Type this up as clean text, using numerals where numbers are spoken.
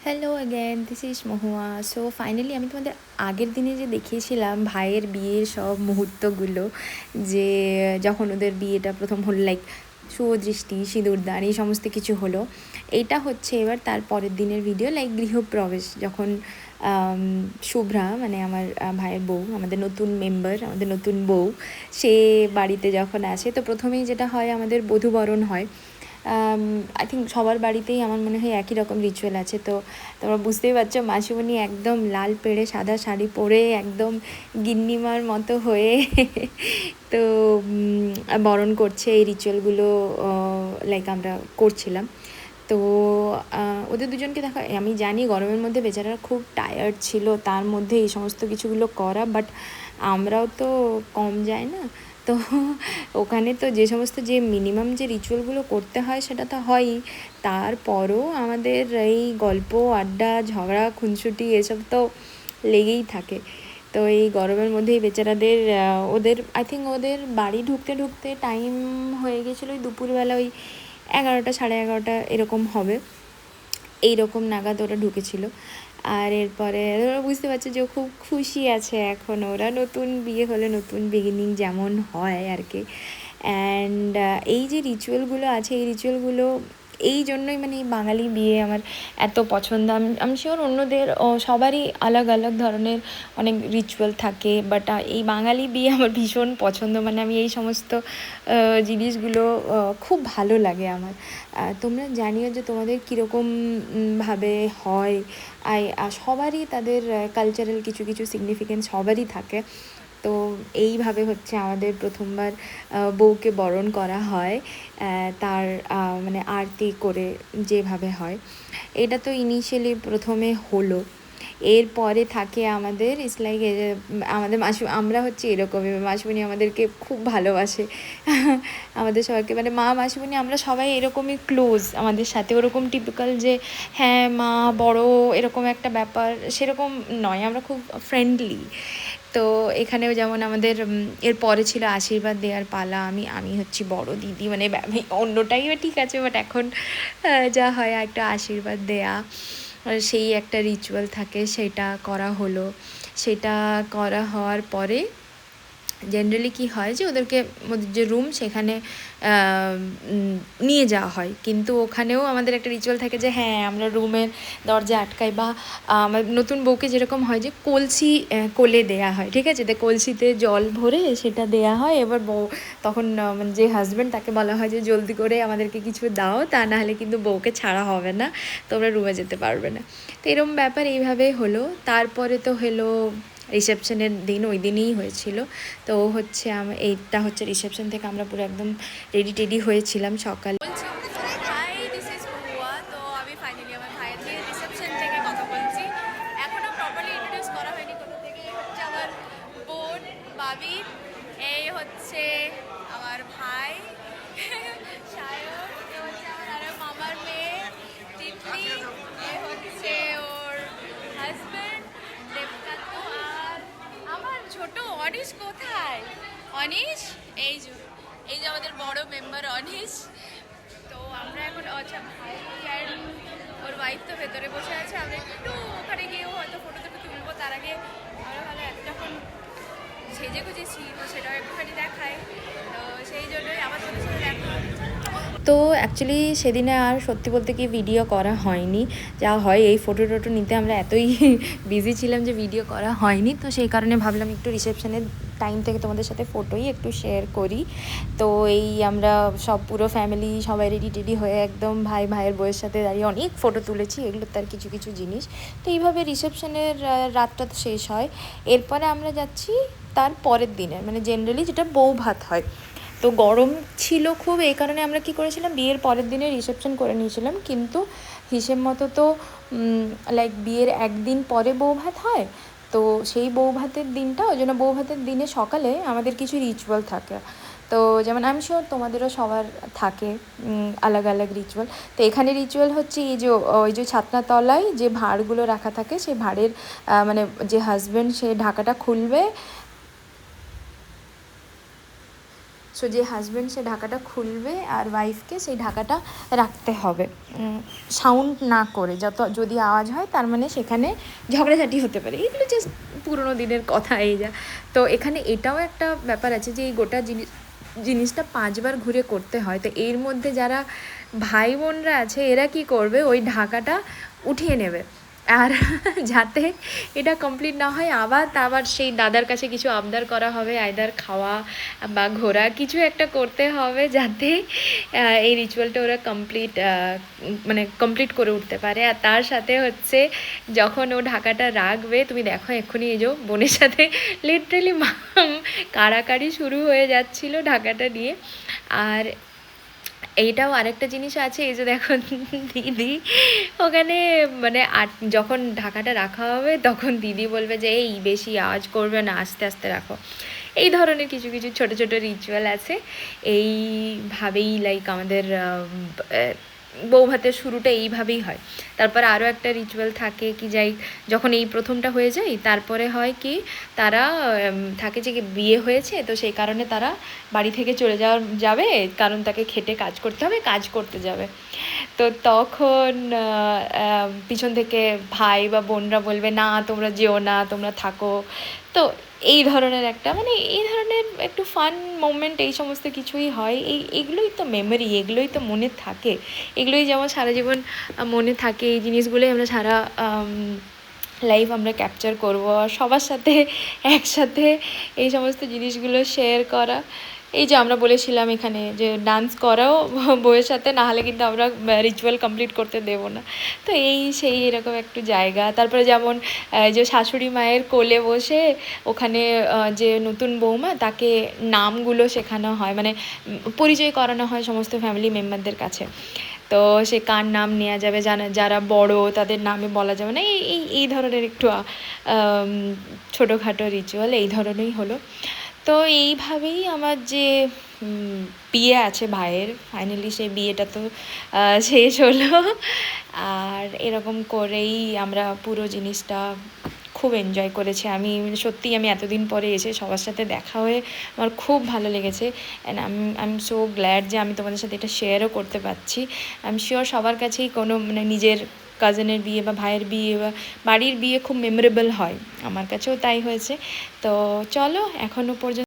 Hello again, this is Mahua. So finally আমি তোমাদের আগের দিনে যে দেখিয়েছিলাম ভাইয়ের বিয়ের সব মুহূর্তগুলো, যে যখন ওদের বিয়েটা প্রথম হলো, লাইক শুভদৃষ্টি, সিঁদুরদান, এই সমস্ত কিছু হলো। এইটা হচ্ছে এবার তার পরের দিনের ভিডিও, লাইক গৃহপ্রবেশ, যখন শুভ্রা মানে আমার ভাইয়ের বউ, আমাদের নতুন মেম্বার, আমাদের নতুন বউ, সে বাড়িতে যখন আসে, তো প্রথমেই যেটা হয় আমাদের বধূবরণ হয়। আই থিঙ্ক সবার বাড়িতেই আমার মনে হয় একই রকম রিচুয়াল আছে। তো তোমরা বুঝতেই পারছো, মাসিমণি একদম লাল পেড়ে সাদা শাড়ি পরে একদম গিন্নিমার মতো হয়ে তো বরণ করছে। এই রিচুয়ালগুলো লাইক আমরা করছিলাম। তো ওদের দুজনকে দেখা, আমি জানি গরমের মধ্যে বেচারারা খুব টায়ার্ড ছিল, তার মধ্যে এই সমস্ত কিছুগুলো করা, বাট আমরাও তো কম যাই না। তো ওখানে তো যে সমস্ত যে মিনিমাম যে রিচুয়ালগুলো করতে হয় সেটা তো হয়ই, তারপরও আমাদের এই গল্প আড্ডা ঝগড়া খুনসুটি এসব তো লেগেই থাকে। তো এই গরমের মধ্যেই বেচারাদের ওদের আই থিঙ্ক ওদের বাড়ি ঢুকতে ঢুকতে টাইম হয়ে গেছিলো ওই দুপুরবেলা, ওই 11টা সাড়ে 11টা এরকম হবে, এইরকম নাগাদ ওরা ঢুকেছিল। আর এরপরে ওরা বুঝতে পারছে যে ও খুব খুশি আছে এখন, ওরা নতুন বিয়ে হলে নতুন বিগিনিং যেমন হয় আর কি। অ্যান্ড এই যে রিচুয়ালগুলো আছে, এই রিচুয়ালগুলো এই জন্যই মানে এই বাঙালি বিয়ে আমার এত পছন্দ। আমি শিওর অন্যদের সবারই আলাদা আলাদা ধরনের অনেক রিচুয়াল থাকে, বাট এই বাঙালি বিয়ে আমার ভীষণ পছন্দ। মানে আমি এই সমস্ত জিনিসগুলো খুব ভালো লাগে আমার। তোমরা জানিও যে তোমাদের কীরকম ভাবে হয়। সবারই তাদের কালচারাল কিছু কিছু সিগনিফিকেন্স সবারই থাকে। তো এইভাবে হচ্ছে আমাদের প্রথমবার বউকে বরণ করা হয়, তার মানে আরতি করে যেভাবে হয়। এটা তো ইনিশিয়ালি প্রথমে হলো। এরপরে থাকে আমাদের ইটস লাইক আমাদের আমরা হচ্ছে এরকমই, মাসিমণি আমাদেরকে খুব ভালোবাসে। আমাদের সবাইকে মানে মা মাসিমণি আমরা সবাই এরকমই ক্লোজ আমাদের সাথে, ওরকম টিপিক্যাল যে হ্যাঁ মা বড় এরকম একটা ব্যাপার সেরকম নয়, আমরা খুব ফ্রেন্ডলি। তো এখানেও যেমন আমাদের এরপরে ছিল আশীর্বাদ দেওয়ার পালা। আমি হচ্ছি বড় দিদি, মানে অন্যটাই ঠিক আছে, বাট এখন যা হয় একটা আশীর্বাদ দেয়া, সেই একটা রিচুয়াল থাকে, সেটা করা হলো। সেটা করা হওয়ার পরে জেনারেলি কী হয় যে ওদেরকে ওদের যে রুম সেখানে নিয়ে যাওয়া হয়, কিন্তু ওখানেও আমাদের একটা রিচুয়াল থাকে যে হ্যাঁ আমরা রুমের দরজা আটকাই, বা আমার নতুন বউকে যেরকম হয় যে কলসি কোলে দেয়া হয়, ঠিক আছে, তো কলসিতে জল ভরে সেটা দেয়া হয়। এবার বউ তখন যে হাজব্যান্ড তাকে বলা হয় যে জলদি করে আমাদেরকে কিছু দাও, তা নাহলে কিন্তু বউকে ছাড়া হবে না, তোমরা রুমে যেতে পারবে না। তো এরকম ব্যাপার এইভাবে হলো। তারপরে তো হলো রিসেপশনের দিন, ওই দিনই হয়েছিল। তো হচ্ছে এইটা হচ্ছে রিসেপশন থেকে আমরা পুরো একদম রেডি টেডি হয়েছিলাম সকালে। হাই, দিস ইজ মহুয়া। তো আমি ফাইনালি আমার ভাইয়ের বিয়ের রিসেপশন থেকে কথা বলছি। এখনও প্রপারলি ইন্ট্রোডিউস করা হয়নি কোনো থেকে। এই হচ্ছে আমার বোন বাবি, এই হচ্ছে আমার ভাই সায়ন, এ হচ্ছে আমার আরও মামার মেয়ে তিতলি, এ হচ্ছে ওর হাজব্যান্ড দেবকান্ত, আর আমার ছোট অনিশ কোথায়? অনিশ এই যে আমাদের বড় মেম্বার অনিশ। তো আমরা এখন আচ্ছা ভাই আর ওর ওয়াইফ তো ভেতরে বসে আছে, আমরা একটু ওখানে গিয়েও হয়তো ফটো টটো তুলবো। তার আগে আমরা ভালো যখন সেজে গুজেছি তো সেটাও একটুখানি দেখায়, তো সেই জন্যই আমার সাথে সাথে দেখা। তো অ্যাকচুয়ালি সেদিনে আর সত্যি বলতে কি ভিডিও করা হয়নি। যা হয় এই ফটো টোটো নিতে আমরা এতই বিজি ছিলাম যে ভিডিও করা হয়নি। তো সেই কারণে ভাবলাম একটু রিসেপশনের টাইম থেকে তোমাদের সাথে ফটোই একটু শেয়ার করি। তো এই আমরা সব পুরো ফ্যামিলি সবাই রেডি টেডি হয়ে একদম ভাইয়ের বউয়ের সাথে দাঁড়িয়ে অনেক ফটো তুলেছি, এগুলো তার কিছু কিছু জিনিস। তো এইভাবে রিসেপশনের রাতটা তো শেষ হয়। এরপরে আমরা যাচ্ছি তার পরের দিনে, মানে জেনারেলি যেটা বউ ভাত হয়। তো গরম ছিল খুব, এই কারণে আমরা কী করেছিলাম, বিয়ের পরের দিনে রিসেপশন করে নিয়েছিলাম, কিন্তু হিসেব মতো তো লাইক বিয়ের একদিন পরে বউ ভাত হয়। তো সেই বউ ভাতের দিনটা, ওই জন্য বউ ভাতের দিনে সকালে আমাদের কিছু রিচুয়াল থাকে। তো যেমন আমি শিওর তোমাদেরও সবার থাকে আলাদা আলাদা রিচুয়াল। তো এখানে রিচুয়াল হচ্ছে এই যে ওই যে ছাতনাতলায় যে ভাঁড়গুলো রাখা থাকে, সেই ভাঁড়ের মানে যে হাজব্যান্ড সে ঢাকাটা খুলবে, সো যে হাজব্যান্ড সে ঢাকাটা খুলবে আর ওয়াইফকে সেই ঢাকাটা রাখতে হবে সাউন্ড না করে, যদি আওয়াজ হয় তার মানে সেখানে ঝগড়াঝাটি হতে পারে। এগুলো জাস্ট পুরোনো দিনের কথা এই যা। তো এখানে এটাও একটা ব্যাপার আছে যে এই গোটা জিনিসটা 5 বার ঘুরে করতে হয়। তো এর মধ্যে যারা ভাই বোনরা আছে এরা কি করবে, ওই ঢাকাটা উঠিয়ে নেবে, আর যাতে এটা কমপ্লিট না হয় আবার সেই দাদার কাছে কিছু আবদার করা হবে, আইদার খাওয়া বা ঘোরা কিছু একটা করতে হবে, যাতে এই রিচুয়ালটা ওরা কমপ্লিট করে উঠতে পারে। আর তার সাথে হচ্ছে যখন ও ঢাকাটা রাখবে, তুমি দেখো এক্ষুনি এই যে বোনের সাথে লিটারেলি কাড়াকাড়ি শুরু হয়ে যাচ্ছিল ঢাকাটা নিয়ে। আর এইটাও আরেকটা জিনিস আছে, এই যে দেখো দিদি ওখানে মানে যখন ঢাকাটা রাখা হবে তখন দিদি বলবে যে এই বেশি আওয়াজ করবে না, আস্তে আস্তে রাখো। এই ধরনের কিছু কিছু ছোট ছোট রিচুয়াল আছে। এইভাবেই লাইক আমাদের বৌভাতের শুরুটা এইভাবেই হয়। তারপর আরও একটা রিচুয়াল থাকে কি যাই, যখন এই প্রথমটা হয়ে যায় তারপরে হয় কি তারা থাকে যে বিয়ে হয়েছে, তো সেই কারণে তারা বাড়ি থেকে চলে যাবে, কারণ তাকে খেটে কাজ করতে হবে, কাজ করতে যাবে। তো তখন পিছন থেকে ভাই বা বোনরা বলবে না তোমরা যেও না, তোমরা থাকো। তো এই ধরনের একটা এই ধরনের একটু ফান মোমেন্ট, এই সমস্ত কিছুই হয়। এগুলোই তো মেমোরি, এগুলোই তো মনে থাকে, এগুলোই যেমন সারা জীবন মনে থাকে। এই জিনিসগুলোই আমরা সারা লাইফ আমরা ক্যাপচার করবো, আর সবার সাথে একসাথে এই সমস্ত জিনিসগুলো শেয়ার করা। এই যে আমরা বলেছিলাম এখানে যে ডান্স করাও বউয়ের সাথে, না হলে কিন্তু আমরা রিচুয়াল কমপ্লিট করতে দেবো না। তো সেই এরকম একটু জায়গা। তারপরে যেমন যে শাশুড়ি মায়ের কোলে বসে ওখানে যে নতুন বৌমা তাকে নামগুলো শেখানো হয়, পরিচয় করানো হয় সমস্ত ফ্যামিলি মেম্বারদের কাছে। তো সে কার নাম নেওয়া যাবে, যারা বড় তাদের নামে বলা যাবে না, এই ধরনের একটু ছোটোখাটো রিচুয়াল এই ধরনেরই হলো। তো এইভাবেই আমার যে বিয়ে আছে ভাইয়ের, ফাইনালি সেই বিয়েটা তো শেষ হলো। আর এরকম করেই আমরা পুরো জিনিসটা খুব এনজয় করেছি। আমি সত্যিই এতদিন পরে এসে সবার সাথে দেখা হয়ে আমার খুব ভালো লেগেছে। And I am so glad যে আমি তোমাদের সাথে এটা শেয়ারও করতে পারছি। আই এম শিওর সবার কাছেই কোনো নিজের কাজিনের বিয়ে বা ভাইয়ের বিয়ে বা বাড়ির বিয়ে খুব মেমোরেবল হয়, আমার কাছেও তাই হয়েছে। তো চলো এখনও পর্যন্ত